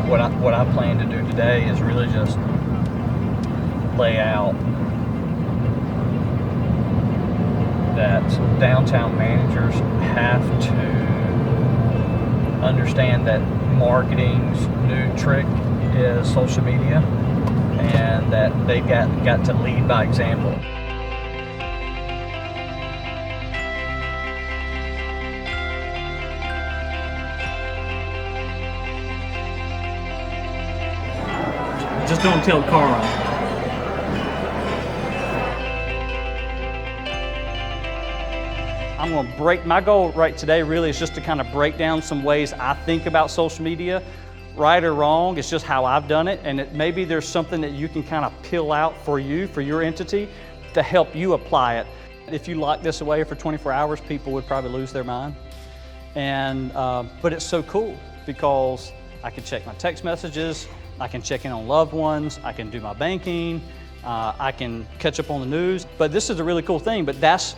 what I plan to do today is really just lay out that downtown managers have to understand that marketing's new trick is social media, and that they've got to lead by example. Just don't tell Carl. I'm going to break, my goal right today really is just to kind of break down some ways I think about social media. Right or wrong, it's just how I've done it, and maybe there's something that you can kind of peel out for you, for your entity, to help you apply it. If you lock this away for 24 hours, people would probably lose their mind. And, but it's so cool because I can check my text messages, I can check in on loved ones, I can do my banking, I can catch up on the news. But this is a really cool thing, but that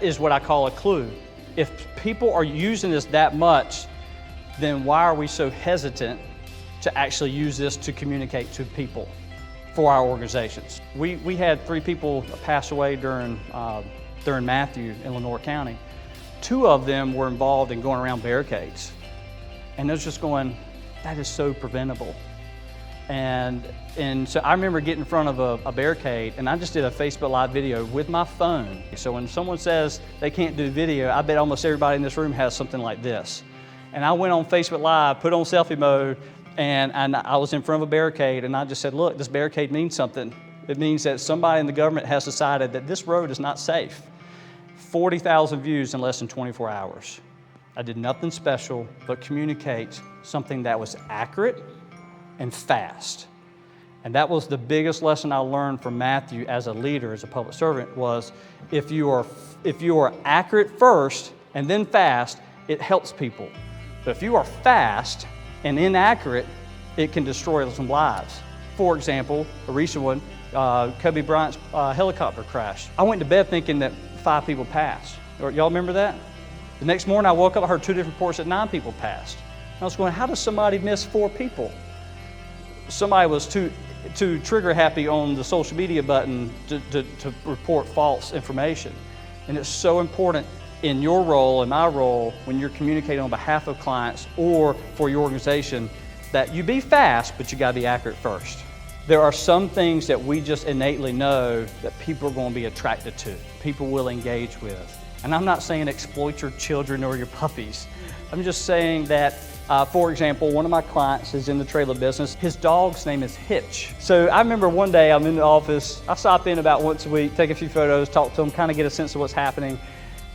is what I call a clue. If people are using this that much, then why are we so hesitant to actually use this to communicate to people for our organizations? We had 3 people pass away during Matthew in Lenoir County. 2 of them were involved in going around barricades. And I was just going, that is so preventable. And so I remember getting in front of a barricade, and I just did a Facebook Live video with my phone. So when someone says they can't do video, I bet almost everybody in this room has something like this. And I went on Facebook Live, put on selfie mode, and I was in front of a barricade, and I just said, look, this barricade means something. It means that somebody in the government has decided that this road is not safe. 40,000 views in less than 24 hours. I did nothing special but communicate something that was accurate and fast. And that was the biggest lesson I learned from Matthew as a leader, as a public servant, was if you are accurate first and then fast, it helps people. But if you are fast and inaccurate, it can destroy some lives. For example, a recent one, Kobe Bryant's helicopter crash. I went to bed thinking that 5 people passed. Y'all remember that? The next morning I woke up, I heard 2 different reports that 9 people passed. I was going, how does somebody miss 4 people? Somebody was too trigger happy on the social media button to report false information. And it's so important in your role and my role when you're communicating on behalf of clients or for your organization that you be fast, but you gotta be accurate first. There are some things that we just innately know that people are going to be attracted to, people will engage with. And I'm not saying exploit your children or your puppies. I'm just saying that, for example, one of my clients is in the trailer business. His dog's name is Hitch. So I remember one day I'm in the office, I stop in about once a week, take a few photos, talk to him, kind of get a sense of what's happening.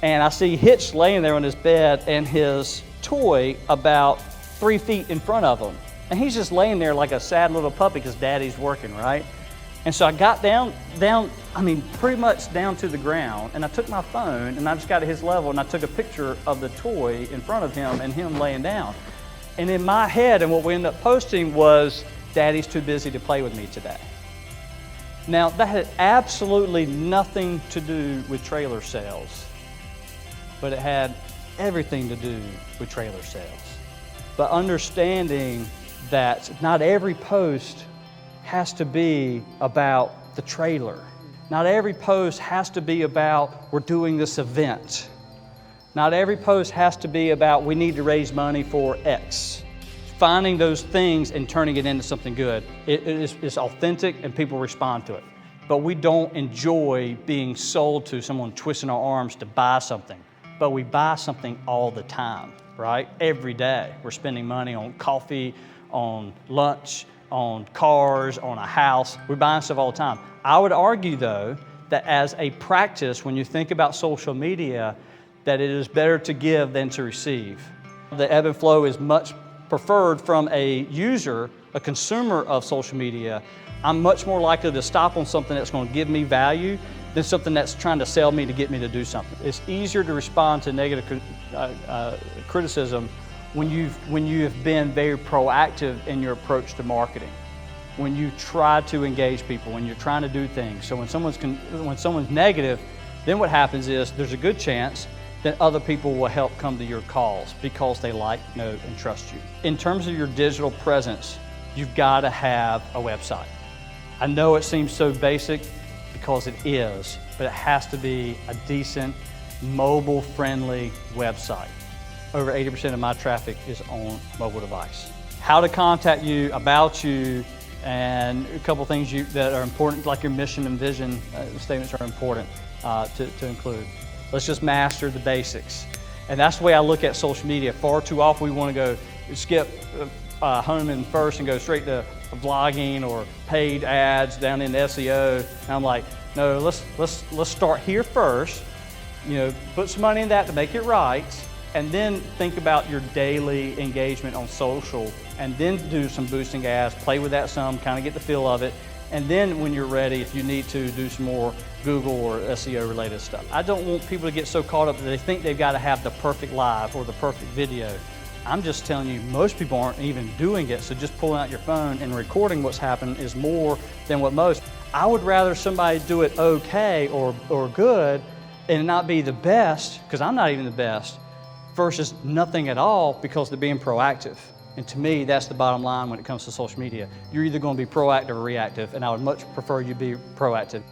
And I see Hitch laying there on his bed and his toy about 3 feet in front of him. And he's just laying there like a sad little puppy because daddy's working, right? And so I got down, pretty much down to the ground, and I took my phone and I just got to his level and I took a picture of the toy in front of him and him laying down. And in my head, and what we ended up posting was, daddy's too busy to play with me today. Now, that had absolutely nothing to do with trailer sales, but it had everything to do with trailer sales. But understanding that not every post has to be about the trailer. Not every post has to be about we're doing this event. Not every post has to be about we need to raise money for X. Finding those things and turning it into something good. It's authentic and people respond to it. But we don't enjoy being sold to, someone twisting our arms to buy something. But we buy something all the time, right? Every day. We're spending money on coffee, on lunch, on cars, on a house. We're buying stuff all the time. I would argue, though, that as a practice, when you think about social media, that it is better to give than to receive. The ebb and flow is much preferred from a user, a consumer of social media. I'm much more likely to stop on something that's going to give me value than something that's trying to sell me to get me to do something. It's easier to respond to negative criticism when you have been very proactive in your approach to marketing. When you try to engage people, when you're trying to do things. So when someone's negative, then what happens is there's a good chance then other people will help come to your calls because they like, know, and trust you. In terms of your digital presence, you've got to have a website. I know it seems so basic because it is, but it has to be a decent, mobile-friendly website. Over 80% of my traffic is on mobile device. How to contact you, about you, and a couple things that are important, like your mission and vision statements are important to include. Let's just master the basics. And that's the way I look at social media. Far too often we want to go skip home and first and go straight to blogging or paid ads down in SEO. And I'm like, no, let's start here first. You know, put some money in that to make it right, and then think about your daily engagement on social, and then do some boosting ads, play with that some, kind of get the feel of it, and then when you're ready, if you need to, do some more Google or SEO related stuff. I don't want people to get so caught up that they think they've got to have the perfect live or the perfect video. I'm just telling you, most people aren't even doing it, so just pulling out your phone and recording what's happened is more than what most. I would rather somebody do it okay or good and not be the best, because I'm not even the best, versus nothing at all because they're being proactive. And to me, that's the bottom line when it comes to social media. You're either going to be proactive or reactive, and I would much prefer you be proactive.